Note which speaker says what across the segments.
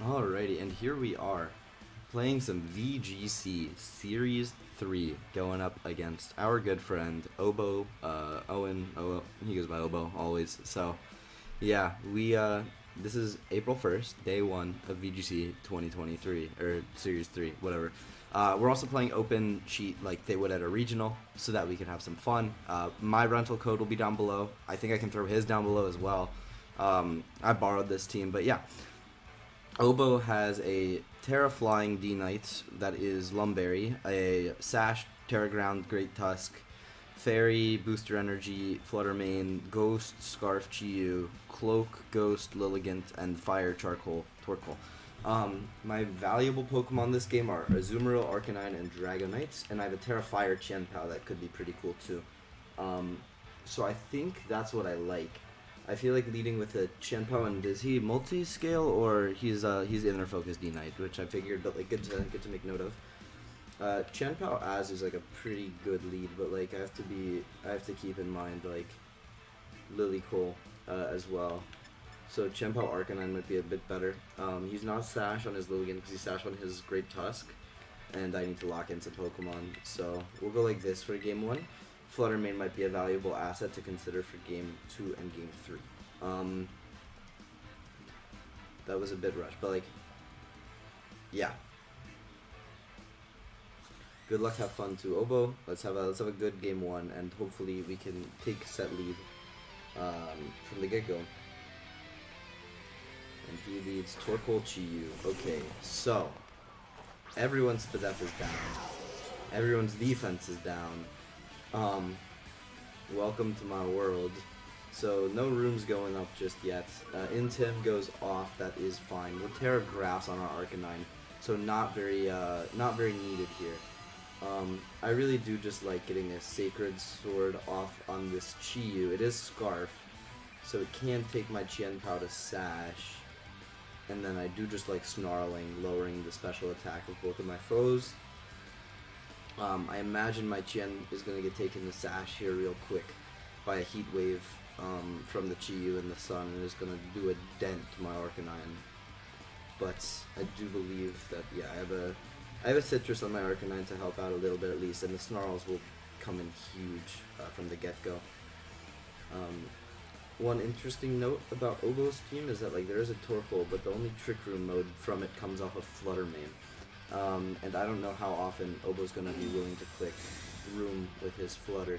Speaker 1: Alrighty, and here we are playing some VGC Series 3, going up against our good friend Obo, Owen. He goes by Obo always. So, yeah, this is April 1st, day 1 of VGC 2023 or Series 3, whatever. We're also playing open cheat like they would at a regional, so that we can have some fun. My rental code will be down below. I think I can throw his down below as well. I borrowed this team, but yeah. Obo has a Terra Flying D-Knight that is Lumberry, a Sash, Terra Ground, Great Tusk, Fairy, Booster Energy, Flutter Mane, Ghost, Scarf, Chiyu, Cloak, Ghost, Lilligant, and Fire, Charcoal, Torkoal. My valuable Pokemon this game are Azumarill, Arcanine, and Dragonite, and I have a Terra Fire Chien Pao that could be pretty cool too. So I think that's what I like. I feel like leading with a Chien Pao, and is he multi-scale or he's inner focus D-Knight, which I figured, but like good to make note of. Chien Pao as is like a pretty good lead, but like I have to keep in mind like Lily Cole as well. So Chien Pao Arcanine might be a bit better. He's not Sash on his Lilligant because he's Sash on his Great Tusk, and I need to lock in some Pokemon. So we'll go like this for game 1. Flutter Mane might be a valuable asset to consider for game 2 and game 3. That was a bit rushed, but like, yeah. Good luck, have fun to Obo. Let's have a good game 1, and hopefully we can take set lead from the get-go. And he leads Torkoal, Chiyu. Okay, so everyone's Spadef is down. Everyone's defense is down. Welcome to my world. So no rooms going up just yet. Intim goes off, that is fine. We'll Terra Grass on our Arcanine, so not very needed here. I really do just like getting a Sacred Sword off on this Chiyu. It is Scarf, so it can take my Chien Pao to Sash. And then I do just like Snarling, lowering the special attack of both of my foes. I imagine my Chien is going to get taken to Sash here real quick by a Heat Wave from the Chiyu in the sun, and is going to do a dent to my Arcanine. But I do believe that, yeah, I have a Citrus on my Arcanine to help out a little bit at least, and the Snarls will come in huge from the get-go. One interesting note about Obo's team is that like there is a Torkoal, but the only Trick Room mode from it comes off of Flutter Mane. And I don't know how often Obo's going to be willing to click Room with his Flutter.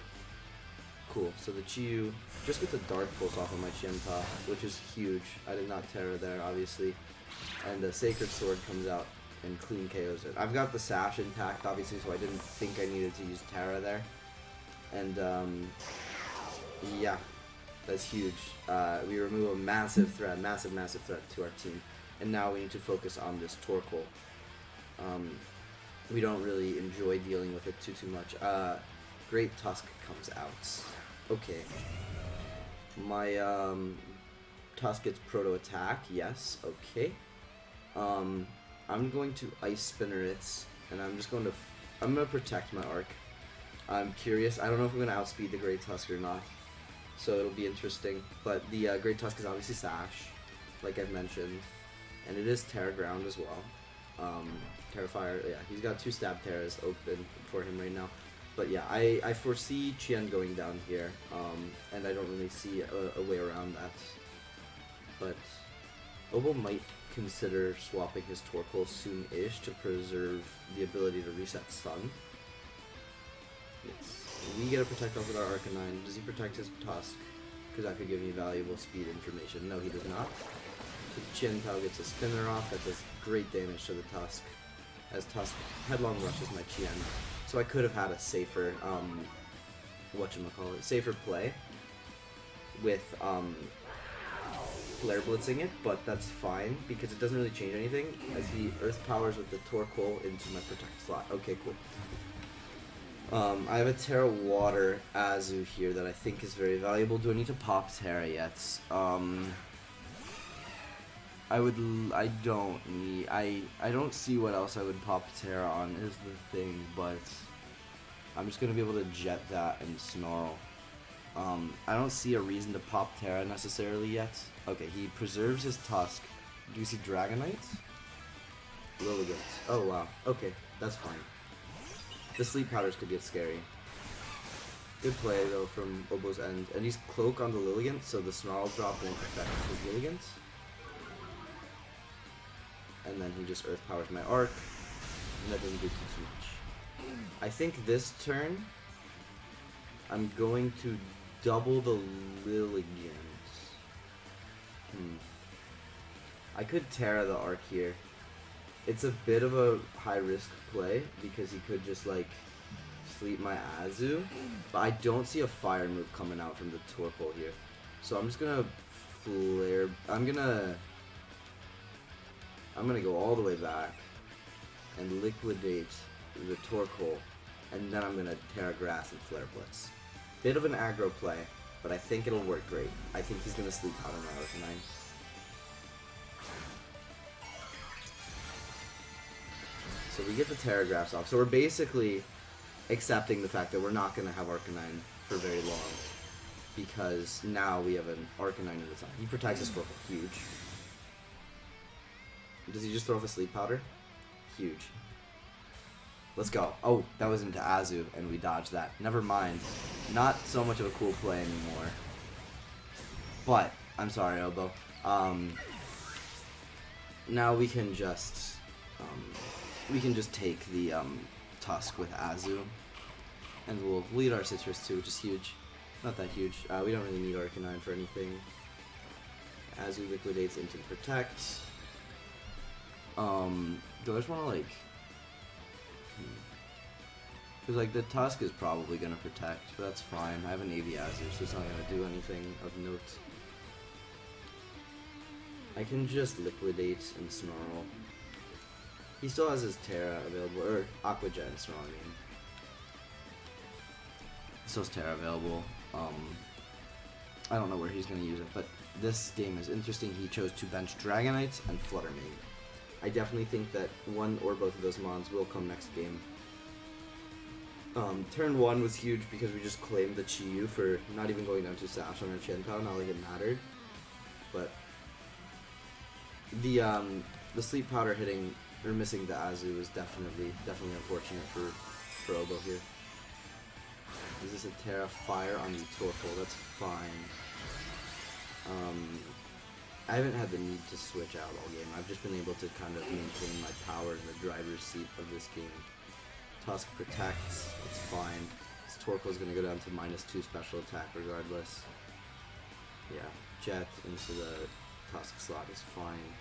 Speaker 1: Cool, so the Chiyu just gets a Dark Pulse off of my Chien Pao, which is huge. I did not Terra there, obviously. And the Sacred Sword comes out and clean KOs it. I've got the Sash intact, obviously, so I didn't think I needed to use Terra there. And, yeah, that's huge. We remove a massive threat to our team. And now we need to focus on this Torkoal. We don't really enjoy dealing with it too much. Great Tusk comes out. Okay. My Tusk gets Proto Attack. Yes. Okay. I'm going to Ice Spinner it, and I'm gonna protect my Arc. I'm curious. I don't know if I'm gonna outspeed the Great Tusk or not, so it'll be interesting. But the Great Tusk is obviously Sash, like I've mentioned, and it is Terra Ground as well. Terra Fire, yeah, he's got 2 Stab Terras open for him right now. But yeah, I foresee Chien going down here, and I don't really see a way around that. But Obo might consider swapping his Torkoal soon-ish to preserve the ability to reset Stun. Yes. We get a Protect off with our Arcanine. Does he protect his Tusk? Because that could give me valuable speed information. No, he does not. So Chien Pao gets a Spinner off. That does great damage to the Tusk, as Tusk headlong rushes my Chien. So I could have had a safer, safer play with Flare Blitzing it, but that's fine because it doesn't really change anything as he Earth Powers with the Torkoal into my Protect slot. Okay, cool. I have a Terra Water Azu here that I think is very valuable. Do I need to pop Terra yet? I don't see what else I would pop Terra on is the thing, but I'm just gonna be able to jet that and Snarl. I don't see a reason to pop Terra necessarily yet. Okay, he preserves his Tusk. Do you see Dragonite? Lilligant. Oh wow. Okay, that's fine. The sleep powders could get scary. Good play though from Obo's end. And he's Cloak on the Lilligant, so the Snarl drop won't affect his Lilligant. And then he just Earth Powers my Arc. And that doesn't do too much. I think this turn I'm going to double the Lilligant. I could Terra the Arc here. It's a bit of a high risk play because he could just like sleep my Azu, but I don't see a fire move coming out from the Torkoal here. So I'm just gonna flare. I'm gonna go all the way back and liquidate the Torkoal, and then I'm gonna Terra Grass and Flare Blitz. Bit of an aggro play, but I think it'll work great. I think he's gonna sleep out on my Arcanine. So we get the Terra Grass off. So we're basically accepting the fact that we're not going to have Arcanine for very long, because now we have an Arcanine in the time. He protects his Torkoal. Huge. Does he just throw off a Sleep Powder? Huge. Let's go. Oh, that was into Azu, and we dodged that. Never mind. Not so much of a cool play anymore. But, I'm sorry, Obo. Now we can just take the Tusk with Azu, and we'll lead our Citrus too, which is huge. Not that huge. We don't really need Arcanine for anything. Azu liquidates into Protect. Do I just want to like... Because like the Tusk is probably going to Protect, but that's fine. I have an AV Azu, so it's not going to do anything of note. I can just liquidate and Snarl. He still has his Terra available, or Aqua Jet and Snarl, I mean. Still has Terra available. I don't know where he's going to use it, but this game is interesting. He chose to bench Dragonite and Flutter Mane. I definitely think that one or both of those mons will come next game. Turn 1 was huge because we just claimed the Chi-Yu for not even going down to Sash on our Chien Pao, not like it mattered. But the Sleep Powder hitting or missing the Azu is definitely unfortunate for Obo here. Is this a Terra Fire on the Torkoal? That's fine. I haven't had the need to switch out all game. I've just been able to kind of maintain my power in the driver's seat of this game. Tusk protects, it's fine. This Torkoal is going to go down to -2 special attack regardless. Yeah, Jet into the Tusk slot is fine.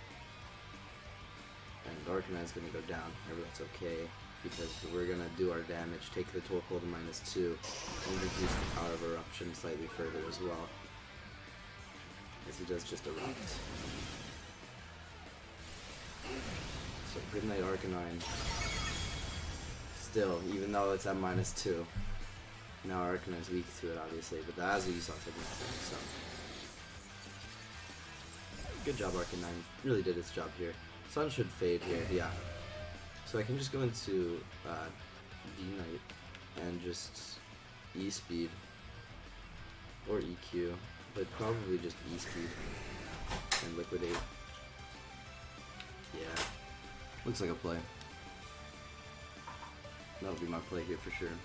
Speaker 1: And Arcanine is going to go down. Maybe that's okay, because we're going to do our damage, take the Torkoal to -2, and reduce the power of Eruption slightly further as well. As he does just Erupt. So good night Arcanine. Still, even though it's at -2. Now Arcanine's weak to it obviously, but the Azu you saw taking nothing, so. Good job Arcanine. Really did its job here. Sun should fade here, yeah. So I can just go into D-Knight and just E-Speed or EQ, but probably just E-Speed and liquidate. Yeah, looks like a play. That'll be my play here for sure.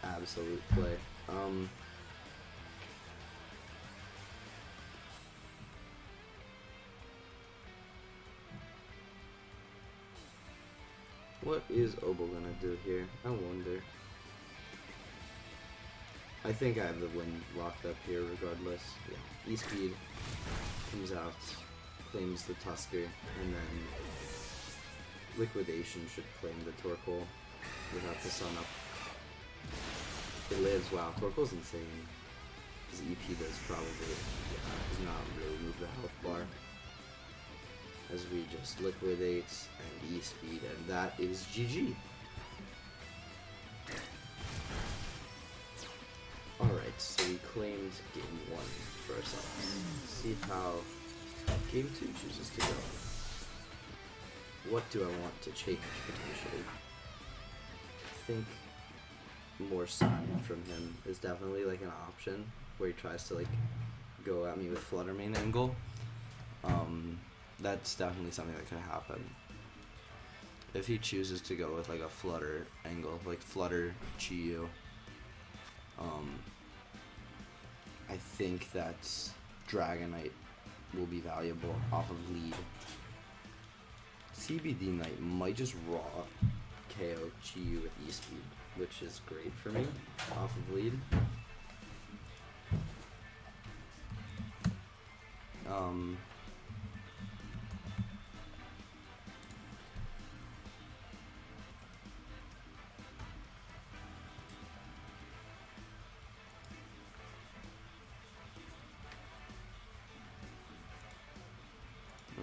Speaker 1: Absolute play. What is Obo gonna do here? I wonder. I think I have the win locked up here regardless. Yeah. E-Speed comes out, claims the Tusker, and then Liquidation should claim the Torkoal without the Sun up. It lives. Wow, Torkoal's insane. His EP does probably, does not really move the health bar. As we just liquidate and E-Speed, and that is GG. Alright, so we claimed game 1 for ourselves. See how game 2 chooses to go. What do I want to change, potentially? I think more Sun from him is definitely like an option, where he tries to like go at me with Flutter Mane angle. That's definitely something that could happen. If he chooses to go with like a Flutter angle, like Flutter Chi-Yu, I think that Dragonite will be valuable off of lead. CBD Knight might just raw KO Chi-Yu with E-Speed, which is great for me off of lead.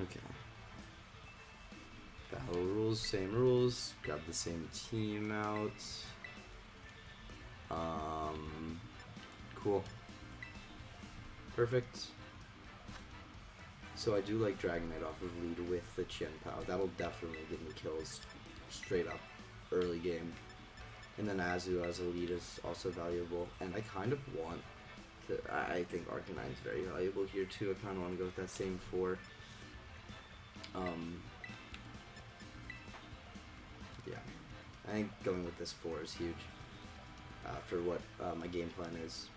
Speaker 1: Okay. Battle rules, same rules. Grab the same team out. Cool. Perfect. So I do like Dragonite off of lead with the Chien Pao. That'll definitely give me kills straight up early game. And then Azu as a lead is also valuable. And I kind of want to, I think Arcanine is very valuable here too. I kind of want to go with that same 4. Yeah, I think going with this 4 is huge for what my game plan is.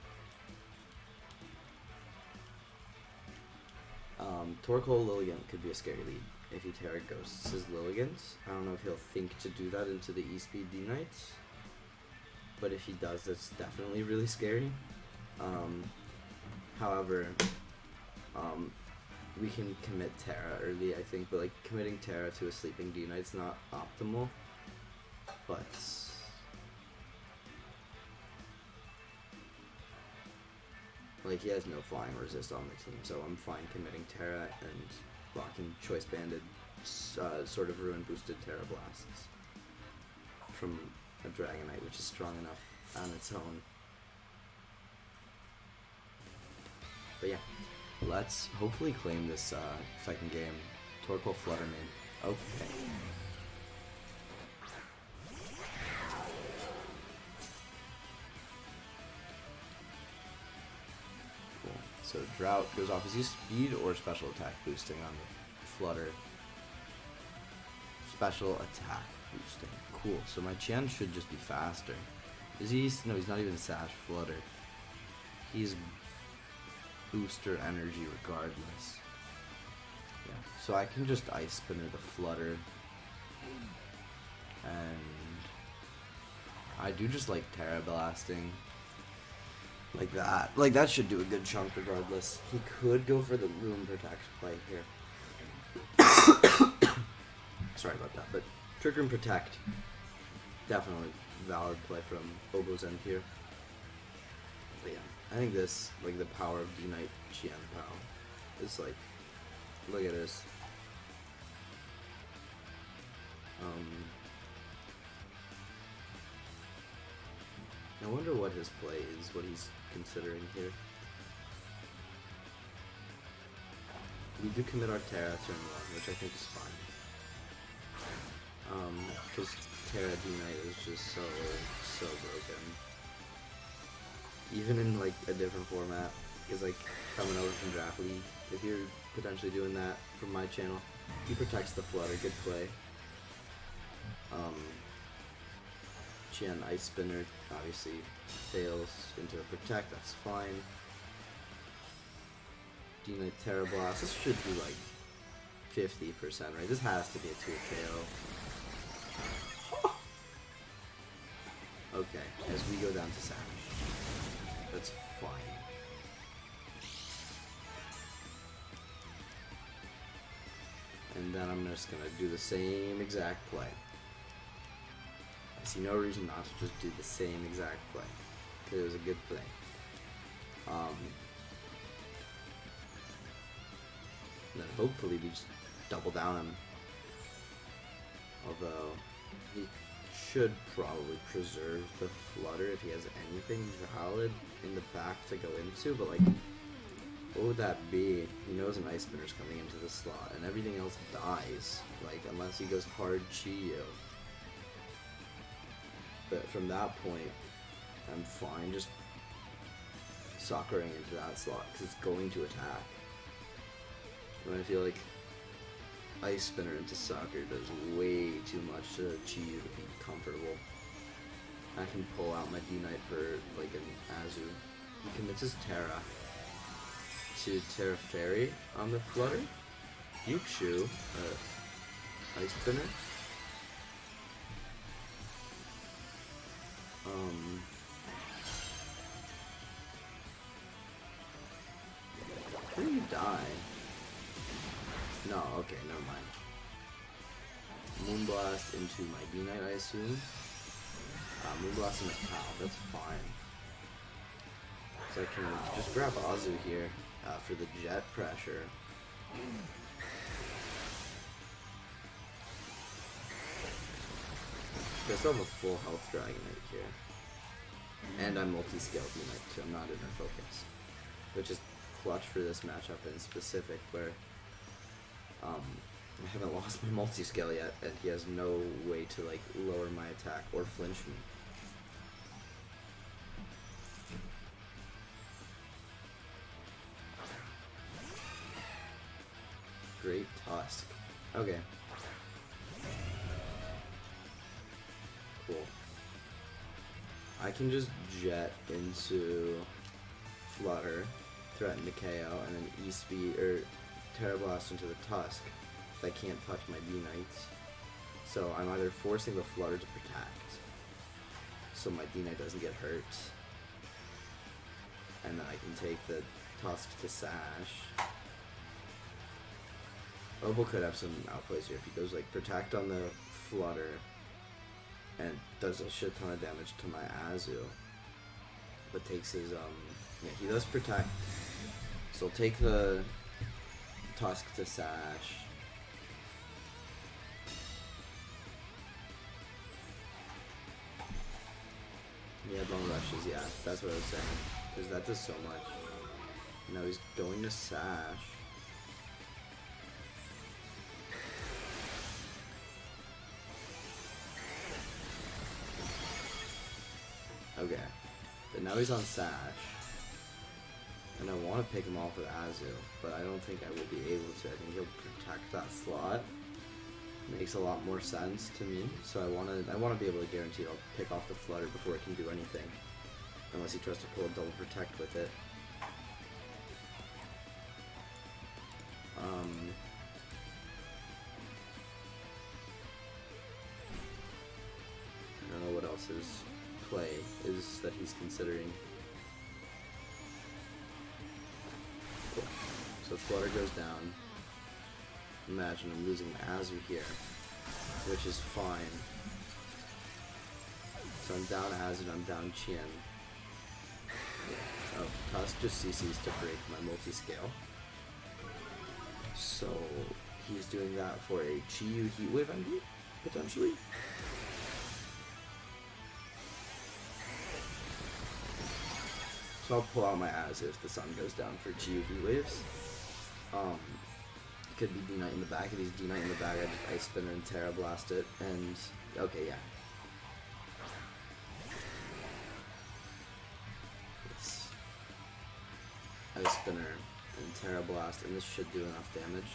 Speaker 1: Torkoal Lilligant could be a scary lead if he Terra Ghosts his Lilligant. I don't know if he'll think to do that into the E-Speed D-Knights, but if he does, that's definitely really scary. However, we can commit Terra early, I think, but like committing Terra to a sleeping D-Knight's not optimal. But like he has no flying resist on the team, so I'm fine committing Terra and blocking Choice Banded, sort of ruin boosted Terra Blasts from a Dragonite, which is strong enough on its own. But yeah, let's hopefully claim this second game. Torkoal Flutter Mane. Okay. Cool. So Drought goes off. Is he speed or special attack boosting on the Flutter? Special attack boosting. Cool. So my Chien should just be faster. Is he? No, he's not even Sash Flutter. He's booster energy regardless. Yeah. So I can just Ice Spinner the Flutter. And I do just like Terra Blasting. Like that. Like that should do a good chunk regardless. He could go for the Room Protect play here. Sorry about that, but Trick Room Protect. Definitely valid play from Obo's end here. But yeah, I think this, like the power of D-Knight Chien Pao is like, look at this. I wonder what his play is, what he's considering here. We do commit our Terra turn 1, which I think is fine. Because Terra D-Knight is just so broken. Even in like a different format, because like coming over from Draft League, if you're potentially doing that from my channel, he protects the Flutter, good play. Chien Ice Spinner obviously fails into a Protect, that's fine. D-Knight Terra Blast, this should be like 50%, right? This has to be a 2 KO. Okay, as we go down to Sash. That's fine. And then I'm just gonna do the same exact play. I see no reason not to just do the same exact play. It was a good play. Then hopefully we just double down him. Although he should probably preserve the Flutter if he has anything valid in the back to go into, but like, what would that be? He knows an Ice Spinner's coming into the slot, and everything else dies, like, unless he goes hard Chi-Yu. But from that point, I'm fine just Soccering into that slot because it's going to attack. And I feel like Ice Spinner into Soccer does way too much to Chi Yu to be comfortable. I can pull out my D-Knight for like an Azu. He commits his Terra to Terra Fairy on the Flutter. Yukshu, Ice Spinner. Where do you die? No, okay, never mind. Moonblast into my D-Knight, I assume. Moonblast into Pao, that's fine. So I can just grab Azu here for the jet pressure. I still have a full health Dragonite here. And I'm multi-scale D-Knight too, I'm not inner focus. Which is clutch for this matchup in specific, where I haven't lost my multi-scale yet, and he has no way to like lower my attack or flinch me. Great Tusk. Okay. Cool. I can just jet into Flutter, threaten to KO, and then E-Speed or Terra Blast into the Tusk. That can't touch my D-Knights. So I'm either forcing the Flutter to protect, so my D-Knight doesn't get hurt, and then I can take the Tusk to Sash. Obo could have some outplays here if he goes like protect on the Flutter and does a shit ton of damage to my Azu, but takes his yeah, he does protect, so I'll take the Tusk to Sash. Yeah, Bone Rushes, yeah, that's what I was saying, because that does so much. Now he's going to Sash. Okay, but now he's on Sash, and I want to pick him off with Azu, but I don't think I will be able to. I think he'll protect that slot. Makes a lot more sense to me, so I want to be able to guarantee I'll pick off the Flutter before it can do anything, unless he tries to pull a double protect with it. I don't know what else his play is that he's considering. Cool. So Flutter goes down. Imagine I'm losing my Azu here, which is fine. So I'm down Azu and I'm down Chien. Oh, Tusk just CCs to break my multi-scale. So he's doing that for a Chi Yu Heat Wave MD, potentially. So I'll pull out my Azu if the sun goes down for Chi Yu Heat Waves. Could be D-Knight in the back. If he's D-Knight in the back, I'd Ice Spinner and Terra Blast it, and okay, yeah. It's Ice Spinner and Terra Blast, and this should do enough damage.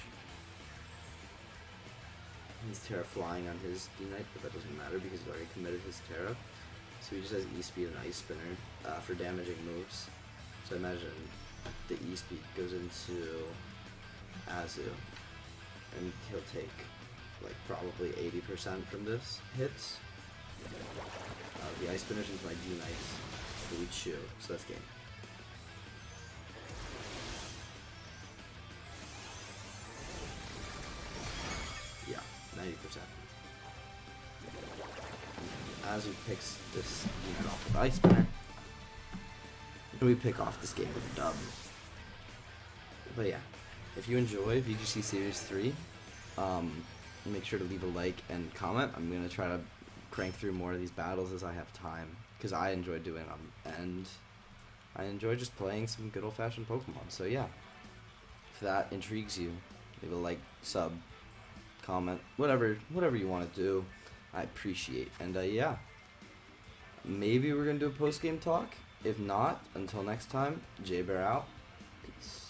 Speaker 1: He's Terra flying on his D-Knight, but that doesn't matter because he's already committed his Terra. So he just has E-Speed and Ice Spinner for damaging moves. So I imagine the E-Speed goes into Azu, and he'll take like probably 80% from this hits. The Ice Spinners into my D-Knights, delete Shu, so that's game. Yeah, 90%. Azu picks this unit off with Ice Spinner, and we pick off this game with a dub. But yeah. If you enjoy VGC Series 3, make sure to leave a like and comment. I'm going to try to crank through more of these battles as I have time, because I enjoy doing them, and I enjoy just playing some good old-fashioned Pokemon. So yeah, if that intrigues you, leave a like, sub, comment, whatever you want to do, I appreciate. And yeah, maybe we're going to do a post-game talk. If not, until next time, J Bear out. Peace.